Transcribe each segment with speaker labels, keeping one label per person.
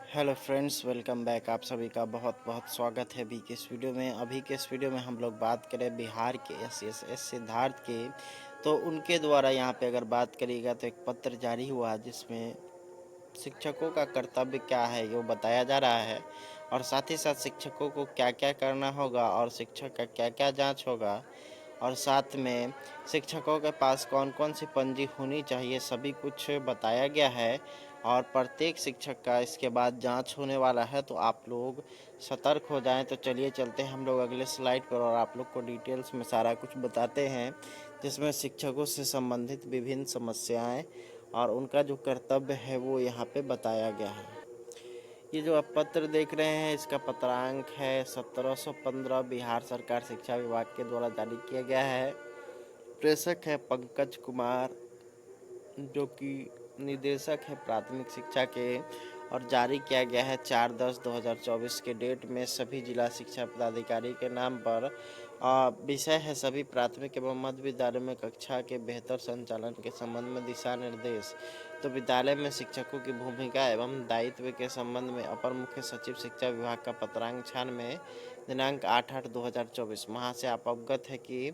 Speaker 1: Hello friends, welcome back. आप सभी का बहुत बहुत स्वागत है अभी के इस वीडियो में। अभी के इस वीडियो में हम लोग बात करें बिहार के एसएसएस सिद्धार्थ के। तो उनके द्वारा यहाँ पे अगर बात करिएगा तो एक पत्र जारी हुआ जिसमें शिक्षकों का कर्तव्य क्या है वो बताया जा रहा है, और साथ ही साथ शिक्षकों को क्या क्या करना होगा और शिक्षक का क्या क्या जाँच होगा, और साथ में शिक्षकों के पास कौन कौन सी पंजी होनी चाहिए, सभी कुछ बताया गया है। और प्रत्येक शिक्षक का इसके बाद जांच होने वाला है, तो आप लोग सतर्क हो जाएं। तो चलिए चलते हैं हम लोग अगले स्लाइड पर और आप लोग को डिटेल्स में सारा कुछ बताते हैं, जिसमें शिक्षकों से संबंधित विभिन्न समस्याएं और उनका जो कर्तव्य है वो यहाँ पे बताया गया है। ये जो आप पत्र देख रहे हैं इसका पत्रांक है 1715, बिहार सरकार शिक्षा विभाग के द्वारा जारी किया गया है। प्रेषक है पंकज कुमार, जो कि निदेशक है प्राथमिक शिक्षा के, और जारी किया गया है 4/10/2024 के डेट में सभी जिला शिक्षा पदाधिकारी के नाम पर। विषय है सभी प्राथमिक एवं मध्य विद्यालयों में कक्षा के बेहतर संचालन के संबंध में दिशा निर्देश। तो विद्यालय में शिक्षकों की भूमिका एवं दायित्व के संबंध में अपर मुख्य सचिव शिक्षा विभाग का पत्रांक 96 दिनांक 8/8/2024। वहाँ से आप अवगत है कि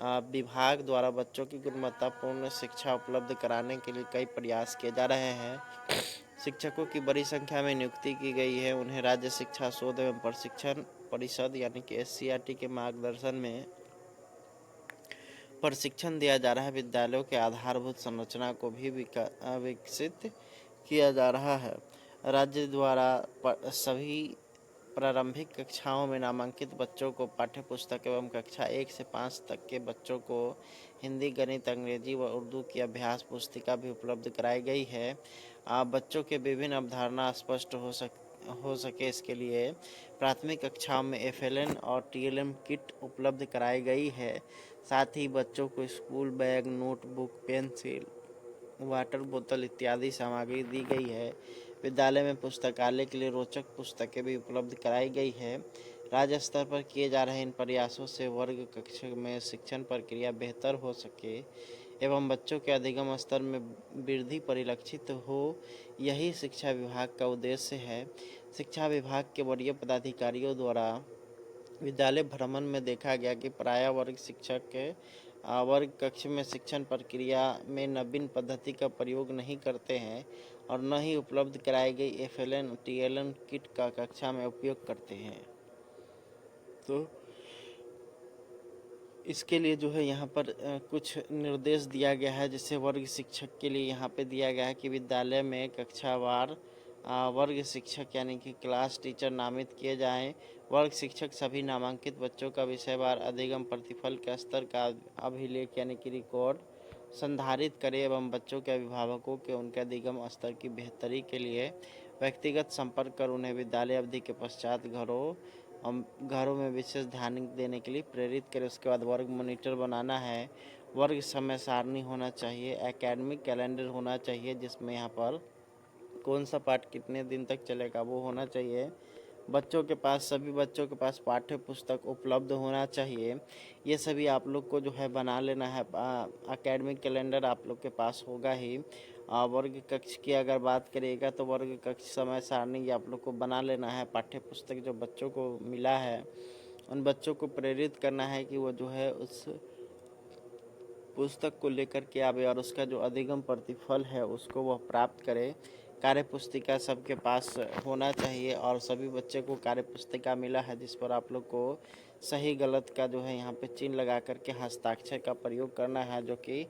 Speaker 1: विभाग द्वारा बच्चों की गुणवत्तापूर्ण शिक्षा उपलब्ध कराने के लिए कई प्रयास किए जा रहे हैं। शिक्षकों की बड़ी संख्या में नियुक्ति की गई है। उन्हें राज्य शिक्षा शोध एवं प्रशिक्षण परिषद यानी कि एससीईआरटी के मार्गदर्शन में प्रशिक्षण दिया जा रहा है। विद्यालयों के आधारभूत संरचना को भी विकसित किया जा रहा है। राज्य द्वारा सभी प्रारंभिक कक्षाओं में नामांकित बच्चों को पाठ्य पुस्तक एवं कक्षा 1 से 5 तक के बच्चों को हिंदी, गणित, अंग्रेजी व उर्दू की अभ्यास पुस्तिका भी उपलब्ध कराई गई है। बच्चों के विभिन्न अवधारणा स्पष्ट हो सके इसके लिए प्राथमिक कक्षाओं में एफएलएन और टीएलएम किट उपलब्ध कराई गई है। साथ ही बच्चों को school bag, notebook, pencil, water बोतल इत्यादि सामग्री दी गई है। विद्यालय में पुस्तकालय के लिए रोचक पुस्तकें भी उपलब्ध कराई गई है। राज्य स्तर पर किए जा रहे इन प्रयासों से वर्ग कक्षा में शिक्षण प्रक्रिया बेहतर हो सके एवं बच्चों के अधिगम स्तर में वृद्धि परिलक्षित हो, यही शिक्षा विभाग का उद्देश्य है। शिक्षा विभाग के वरीय पदाधिकारियों द्वारा विद्यालय भ्रमण में देखा गया कि प्रायः वर्ग शिक्षक के वर्ग कक्ष में शिक्षण प्रक्रिया में नवीन पद्धति का प्रयोग नहीं करते हैं और न ही उपलब्ध कराई गई एफएलएन टीएलएन किट का कक्षा में उपयोग करते हैं। तो इसके लिए जो है यहाँ पर कुछ निर्देश दिया गया है, जिससे वर्ग शिक्षक के लिए यहाँ पे दिया गया है कि विद्यालय में कक्षावार वर्ग शिक्षक यानी कि क्लास टीचर नामित किए जाएं। वर्ग शिक्षक सभी नामांकित बच्चों का विषयवार अधिगम प्रतिफल के स्तर का अभिलेख यानी कि रिकॉर्ड संधारित करें एवं बच्चों के अभिभावकों के उनके अधिगम स्तर की बेहतरी के लिए व्यक्तिगत संपर्क कर उन्हें विद्यालय अवधि के पश्चात घरों में विशेष ध्यान देने के लिए प्रेरित करें। उसके बाद वर्ग मॉनिटर बनाना है। वर्ग समय सारणी होना चाहिए, एकेडमिक कैलेंडर होना चाहिए, जिसमें यहाँ पर कौन सा पाठ कितने दिन तक चलेगा वो होना चाहिए। सभी बच्चों के पास पाठ्य पुस्तक उपलब्ध होना चाहिए। ये सभी आप लोग को जो है बना लेना है। एकेडमिक कैलेंडर आप लोग के पास होगा ही। वर्ग कक्ष की अगर बात करिएगा तो वर्ग कक्ष समय सारणी आप लोग को बना लेना है। पाठ्य पुस्तक जो बच्चों को मिला है उन बच्चों को प्रेरित करना है कि वो जो है उस पुस्तक को लेकर के आवे और उसका जो अधिगम प्रतिफल है उसको वह प्राप्त करे। कार्य पुस्तिका सबके पास होना चाहिए और सभी बच्चे को कार्य पुस्तिका मिला है, जिस पर आप लोग को सही गलत का जो है यहाँ पे चिन्ह लगा करके हस्ताक्षर का प्रयोग करना है, जो कि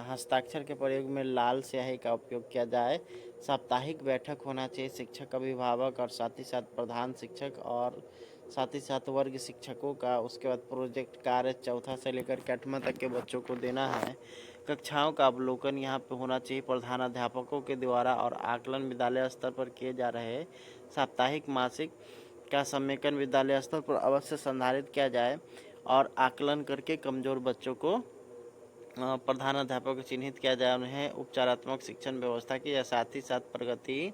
Speaker 1: हस्ताक्षर के प्रयोग में लाल स्याही का उपयोग किया जाए। साप्ताहिक बैठक होना चाहिए शिक्षक, अभिभावक और साथ ही साथ प्रधान शिक्षक और साथ ही साथ वर्ग शिक्षकों का। उसके बाद प्रोजेक्ट कार्य चौथा से लेकर के 8वां तक के बच्चों को देना है। कक्षाओं का अवलोकन यहाँ पे होना चाहिए प्रधानाध्यापकों के द्वारा, और आकलन विद्यालय स्तर पर किए जा रहे साप्ताहिक मासिक का समेकन विद्यालय स्तर पर अवश्य संधारित किया जाए और आकलन करके कमजोर बच्चों को प्रधानाध्यापक को चिन्हित किया जाए, उन्हें उपचारात्मक शिक्षण व्यवस्था की या साथ ही साथ प्रगति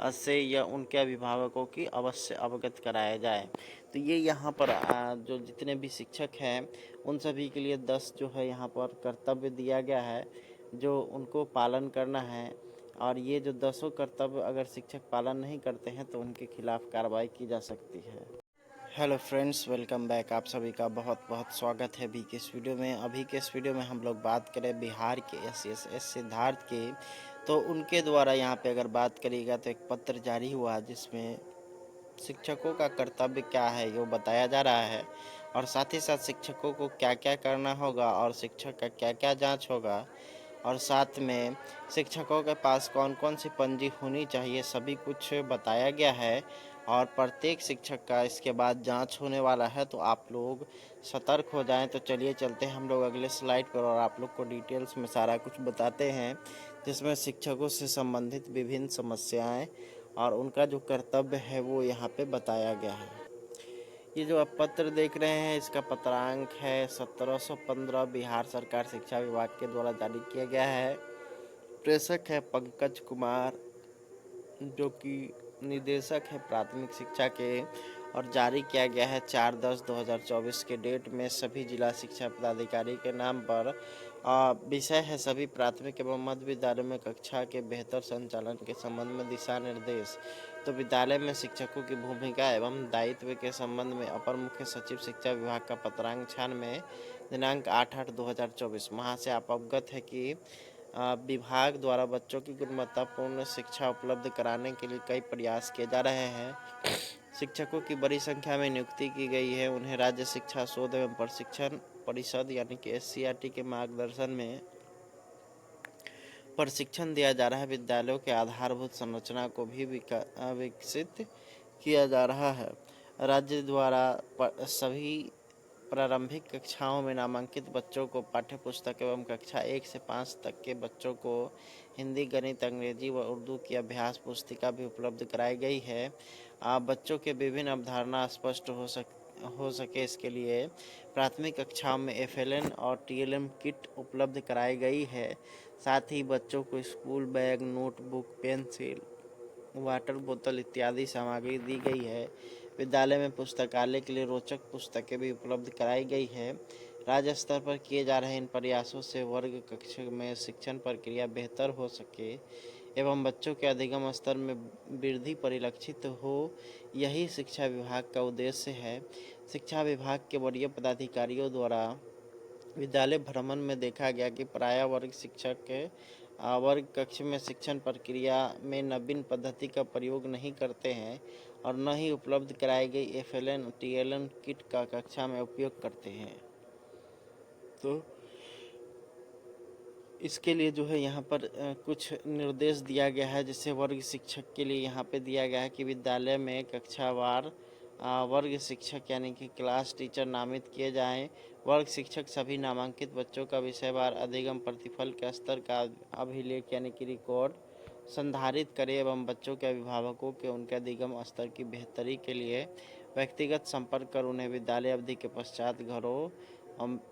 Speaker 1: से या उनके अभिभावकों की अवश्य अवगत कराया जाए। तो ये यहाँ पर जो जितने भी शिक्षक हैं उन सभी के लिए 10 जो है यहाँ पर कर्तव्य दिया गया है जो उनको पालन करना है। और ये जो 10 कर्तव्य अगर शिक्षक पालन नहीं करते हैं तो उनके खिलाफ कार्रवाई की जा सकती है। Hello friends, welcome back. आप सभी का बहुत बहुत स्वागत है अभी के इस वीडियो में। अभी के इस वीडियो में हम लोग बात करें बिहार के एस सिद्धार्थ के। तो उनके द्वारा यहाँ पे अगर बात करिएगा तो एक पत्र जारी हुआ जिसमें शिक्षकों का कर्तव्य क्या है वो बताया जा रहा है, और साथ ही साथ शिक्षकों को क्या क्या करना होगा और शिक्षक का क्या क्या जांच होगा, और साथ में शिक्षकों के पास कौन कौन सी पंजी होनी चाहिए, सभी कुछ बताया गया है। और प्रत्येक शिक्षक का इसके बाद जांच होने वाला है, तो आप लोग सतर्क हो जाएं। तो चलिए चलते हैं हम लोग अगले स्लाइड पर और आप लोग को डिटेल्स में सारा कुछ बताते हैं, जिसमें शिक्षकों से संबंधित विभिन्न समस्याएं और उनका जो कर्तव्य है वो यहाँ पे बताया गया है। ये जो आप पत्र देख रहे हैं इसका पत्रांक है 1715, बिहार सरकार शिक्षा विभाग के द्वारा जारी किया गया है। प्रेषक है पंकज कुमार, जो कि निदेशक है प्राथमिक शिक्षा के, और जारी किया गया है 4/10/2024 के डेट में सभी जिला शिक्षा पदाधिकारी के नाम पर। विषय है सभी प्राथमिक एवं मध्य विद्यालयों में कक्षा के बेहतर संचालन के संबंध में दिशा निर्देश। तो विद्यालय में शिक्षकों की भूमिका एवं दायित्व के संबंध में अपर मुख्य सचिव शिक्षा विभाग का पत्रांक 96 दिनांक 8/8/2024। वहाँ से आप अवगत है कि विभाग द्वारा बच्चों की गुणवत्तापूर्ण शिक्षा उपलब्ध कराने के लिए कई प्रयास किए जा रहे हैं। शिक्षकों की बड़ी संख्या में नियुक्ति की गई है। उन्हें राज्य शिक्षा शोध एवं प्रशिक्षण परिषद यानी कि SCRT के मार्गदर्शन में प्रशिक्षण दिया जा रहा है। विद्यालयों के आधारभूत संरचना को भी विकसित किया जा रहा है। राज्य द्वारा सभी प्रारंभिक कक्षाओं में नामांकित बच्चों को पाठ्य पुस्तक एवं कक्षा 1 से 5 तक के बच्चों को हिंदी, गणित, अंग्रेजी व उर्दू की अभ्यास पुस्तिका भी उपलब्ध कराई गई है। बच्चों के विभिन्न अवधारणा स्पष्ट हो सके इसके लिए प्राथमिक कक्षाओं में FLN और TLM किट उपलब्ध कराई गई है। साथ ही बच्चों को school bag, notebook, pencil, water बोतल इत्यादि सामग्री दी गई है। विद्यालय में पुस्तकालय के लिए रोचक पुस्तकें भी उपलब्ध कराई गई है। राज्य स्तर पर किए जा रहे इन प्रयासों से वर्ग कक्षा में शिक्षण प्रक्रिया बेहतर हो सके एवं बच्चों के अधिगम स्तर में वृद्धि परिलक्षित हो, यही शिक्षा विभाग का उद्देश्य है। शिक्षा विभाग के वरीय पदाधिकारियों द्वारा विद्यालय भ्रमण में देखा गया कि प्रायः वर्ग कक्ष में शिक्षण प्रक्रिया में नवीन पद्धति का प्रयोग नहीं करते हैं और न ही उपलब्ध कराई गई FLN TLN किट का कक्षा में उपयोग करते हैं। तो इसके लिए जो है यहाँ पर कुछ निर्देश दिया गया है, जिससे वर्ग शिक्षक के लिए यहाँ पे दिया गया है कि विद्यालय में कक्षावार वर्ग शिक्षक यानी कि क्लास टीचर नामित किए जाएं। वर्ग शिक्षक सभी नामांकित बच्चों का विषयवार अधिगम प्रतिफल के स्तर का अभिलेख यानी कि रिकॉर्ड संधारित करें एवं बच्चों के अभिभावकों के उनके अधिगम स्तर की बेहतरी के लिए व्यक्तिगत संपर्क कर उन्हें विद्यालय अवधि के पश्चात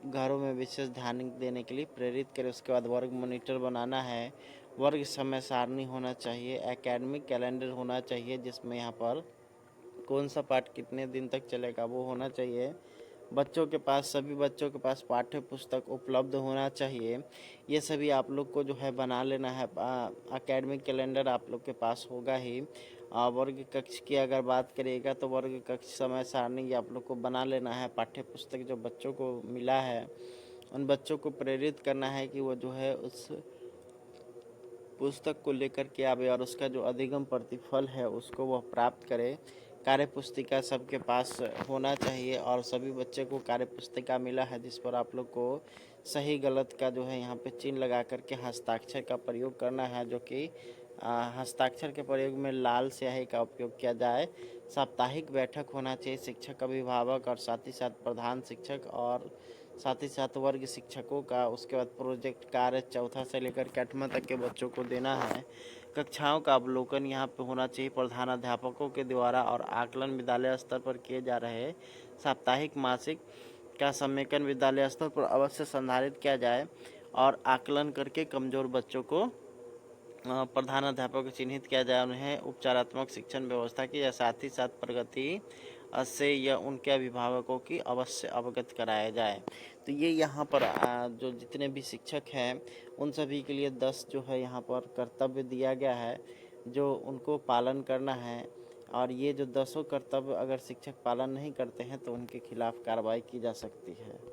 Speaker 1: घरों में विशेष ध्यान देने के लिए प्रेरित करें। उसके बाद वर्ग मॉनिटर बनाना है। वर्ग समय सारणी होना चाहिए, एकेडमिक कैलेंडर होना चाहिए जिसमें यहाँ पर कौन सा पाठ कितने दिन तक चलेगा वो होना चाहिए। सभी बच्चों के पास पाठ्य पुस्तक उपलब्ध होना चाहिए। ये सभी आप लोग को जो है बना लेना है। एकेडमिक कैलेंडर आप लोग के पास होगा ही। वर्ग कक्ष की अगर बात करिएगा तो वर्ग कक्ष समय सारणी आप लोग को बना लेना है। पाठ्य पुस्तक जो बच्चों को मिला है उन बच्चों को प्रेरित करना है कि वो जो है उस पुस्तक को लेकर के आवे और उसका जो अधिगम प्रतिफल है उसको वह प्राप्त करे। कार्य पुस्तिका सबके पास होना चाहिए और सभी बच्चे को कार्य पुस्तिका मिला है, जिस पर आप लोग को सही गलत का जो है यहाँ पे चिन्ह लगा करके हस्ताक्षर का प्रयोग करना है, जो कि हस्ताक्षर के प्रयोग में लाल स्याही का उपयोग किया जाए। साप्ताहिक बैठक होना चाहिए शिक्षक, अभिभावक और साथ ही साथ प्रधान शिक्षक और साथ ही साथ वर्ग शिक्षकों का। उसके बाद प्रोजेक्ट कार्य 4 से लेकर के 8वां तक के बच्चों को देना है। कक्षाओं का अवलोकन यहाँ पे होना चाहिए प्रधानाध्यापकों के द्वारा और आकलन विद्यालय स्तर पर किए जा रहे साप्ताहिक मासिक का समेकन विद्यालय स्तर पर अवश्य संधारित किया जाए और आकलन करके कमज़ोर बच्चों को प्रधानाध्यापक को चिन्हित किया जाए, उन्हें उपचारात्मक शिक्षण व्यवस्था की जाए, साथ ही साथ प्रगति से या उनके अभिभावकों की अवश्य अवगत कराया जाए। तो ये यहाँ पर जो जितने भी शिक्षक हैं उन सभी के लिए 10 जो है यहाँ पर कर्तव्य दिया गया है जो उनको पालन करना है, और ये जो 10 कर्तव्य अगर शिक्षक पालन नहीं करते हैं तो उनके खिलाफ कार्रवाई की जा सकती है।